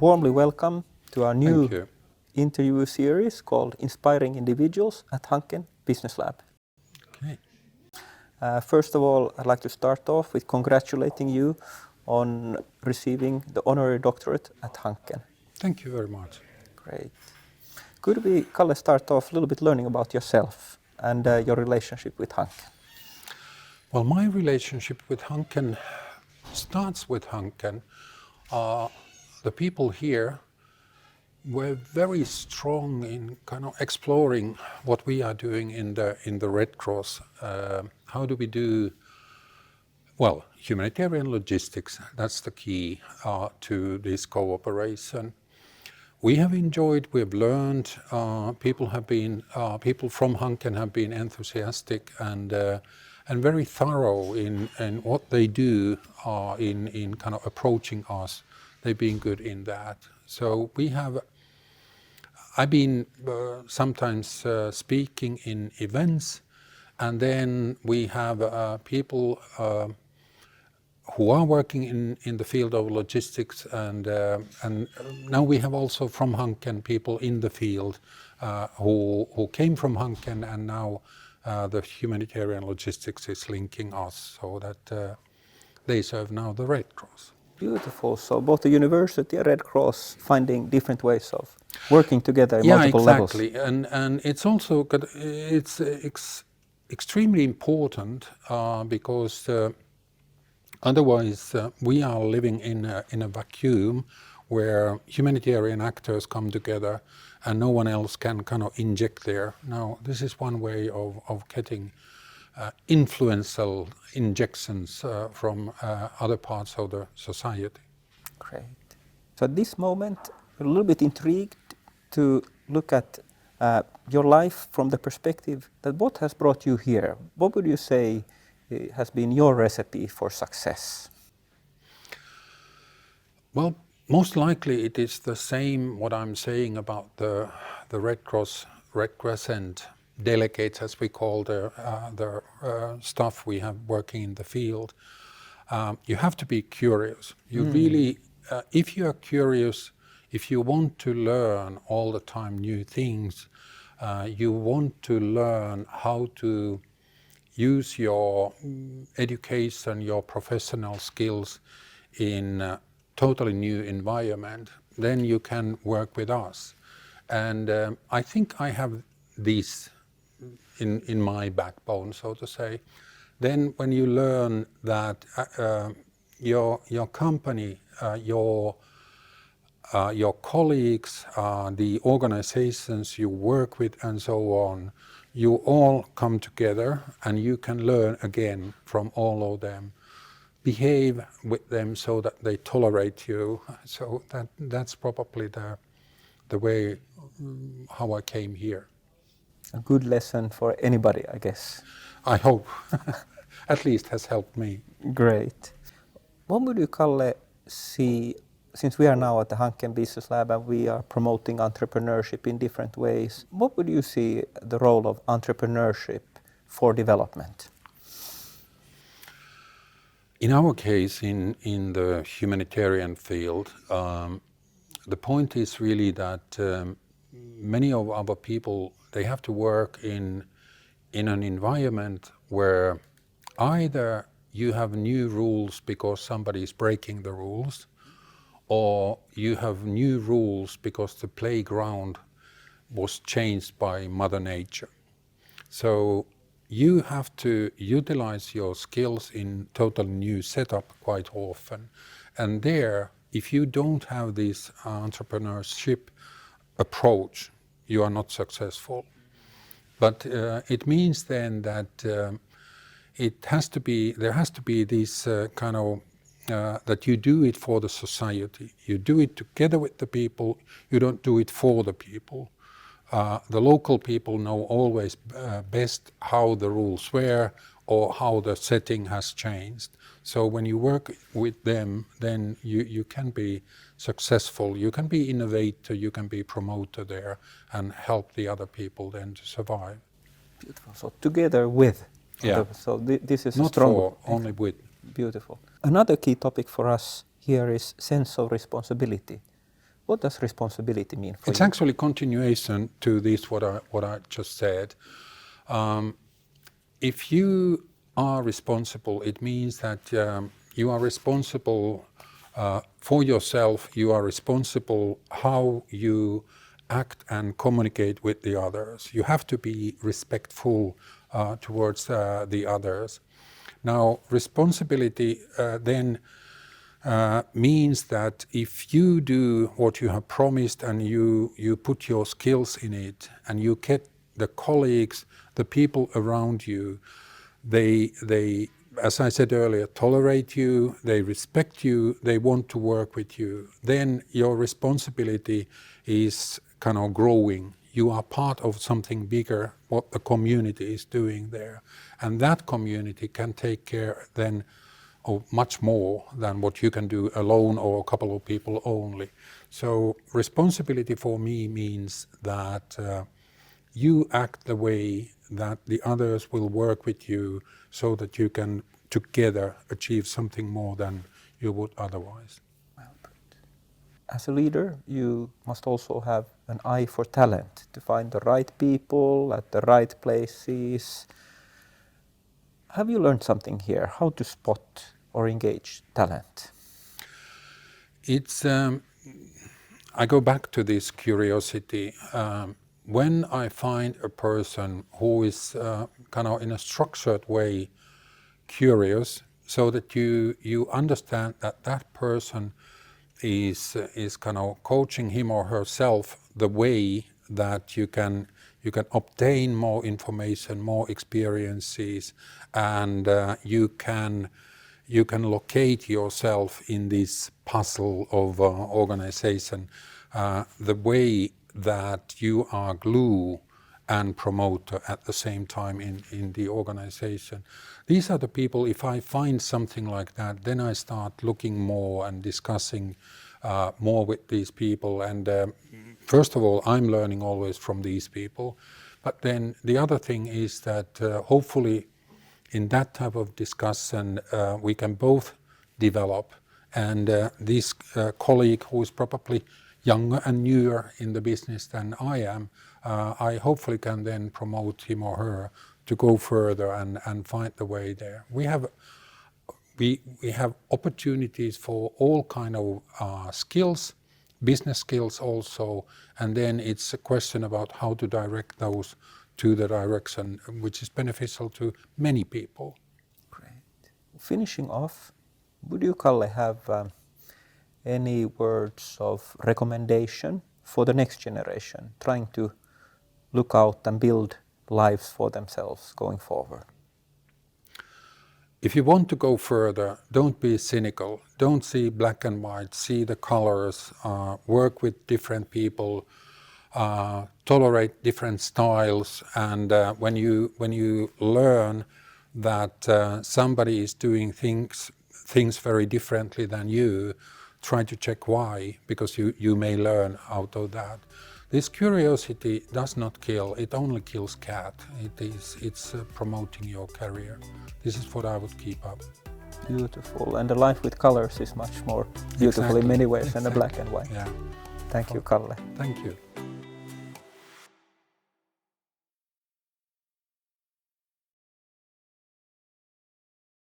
Warmly welcome to our new Thank you. interview series called Inspiring Individuals at Hanken Business Lab. Okay. First of all, I'd like to start off with congratulating you on receiving the honorary doctorate at Hanken. Thank you very much. Great. Could we, Kalle, start off a little bit learning about yourself and your relationship with Hanken? Well, my relationship with Hanken starts with Hanken. The people here were very strong in kind of exploring what we are doing in the Red Cross. How do we do, well, humanitarian logistics, that's the key to this cooperation. We have enjoyed, we've learned, people from Hanken have been enthusiastic and very thorough in what they do in kind of approaching us. They've been good in that. So I've been sometimes speaking in events, and then we have people who are working in the field of logistics, and now we have also from Hanken people in the field who came from Hanken, and now the humanitarian logistics is linking us so that they serve now the Red Cross. Beautiful. So both the university and Red Cross finding different ways of working together in multiple levels. Yeah, exactly. And it's also extremely important because otherwise we are living in a vacuum where humanitarian actors come together and no one else can kind of inject there. Now, this is one way of getting influential injections from other parts of the society. Great. So at this moment, we're a little bit intrigued to look at your life from the perspective that what has brought you here. What would you say has been your recipe for success? Well, most likely it is the same what I'm saying about the Red Cross, Red Crescent delegates, as we call the staff we have working in the field. You have to be curious. You really, if you are curious, if you want to learn all the time new things, you want to learn how to use your education, your professional skills in a totally new environment, then you can work with us. And I think I have these in my backbone, so to say. Then when you learn that your company, your colleagues, the organizations you work with and so on, you all come together and you can learn again from all of them. Behave with them so that they tolerate you. So that's probably the way how I came here. A good lesson for anybody, I guess. I hope. At least has helped me. Great. What would you, Kalle, see, since we are now at the Hanken Business Lab and we are promoting entrepreneurship in different ways, what would you see the role of entrepreneurship for development? In our case, in the humanitarian field, the point is really that many of our people, they have to work in an environment where either you have new rules because somebody is breaking the rules, or you have new rules because the playground was changed by Mother Nature. So you have to utilize your skills in totally new setup quite often. And there, if you don't have this entrepreneurship approach, you are not successful. But it means then that there has to be this kind of that you do it for the society. You do it together with the people. You don't do it for the people. The local people know always best how the rules were or how the setting has changed. So when you work with them, then you can be successful. You can be innovator. You can be promoter there and help the other people then to survive. Beautiful. So together with. Yeah. So this is not a strong. For, only with. Beautiful. Another key topic for us here is sense of responsibility. What does responsibility mean for It's you? actually continuation to this, what I just said. If you are responsible, it means that you are responsible for yourself, you are responsible how you act and communicate with the others. You have to be respectful towards the others. Now, responsibility then means that if you do what you have promised and you put your skills in it and you get the colleagues, the people around you, they, as I said earlier, tolerate you, they respect you, they want to work with you, then your responsibility is kind of growing. You are part of something bigger, what the community is doing there. And that community can take care then of much more than what you can do alone or a couple of people only. So responsibility for me means that you act the way that the others will work with you so that you can together achieve something more than you would otherwise. Well put. As a leader, you must also have an eye for talent, to find the right people at the right places. Have you learned something here, how to spot or engage talent? It's, I go back to this curiosity. When I find a person who is kind of in a structured way curious, so that you understand that that person is kind of coaching him or herself the way that you can obtain more information, more experiences, and you can locate yourself in this puzzle of organization, the way that you are glue and promoter at the same time in the organization. These are the people, if I find something like that, then I start looking more and discussing more with these people. And first of all, I'm learning always from these people. But then the other thing is that hopefully in that type of discussion, we can both develop. And this colleague who is probably younger and newer in the business than I am, I hopefully can then promote him or her to go further and find the way there. We have opportunities for all kind of skills, business skills also, and then it's a question about how to direct those to the direction which is beneficial to many people. Great. Finishing off, would you, Kalle, have any words of recommendation for the next generation, trying to look out and build lives for themselves going forward? If you want to go further, don't be cynical. Don't see black and white, see the colors, work with different people, tolerate different styles, and when you learn that somebody is doing things very differently than you, try to check why, because you may learn out of that. This curiosity does not kill, it only kills cat. It's promoting your career. This is what I would keep up. Beautiful. And the life with colors is much more beautiful in many ways than the black and white. Yeah. Thank you, Kalle. Thank you.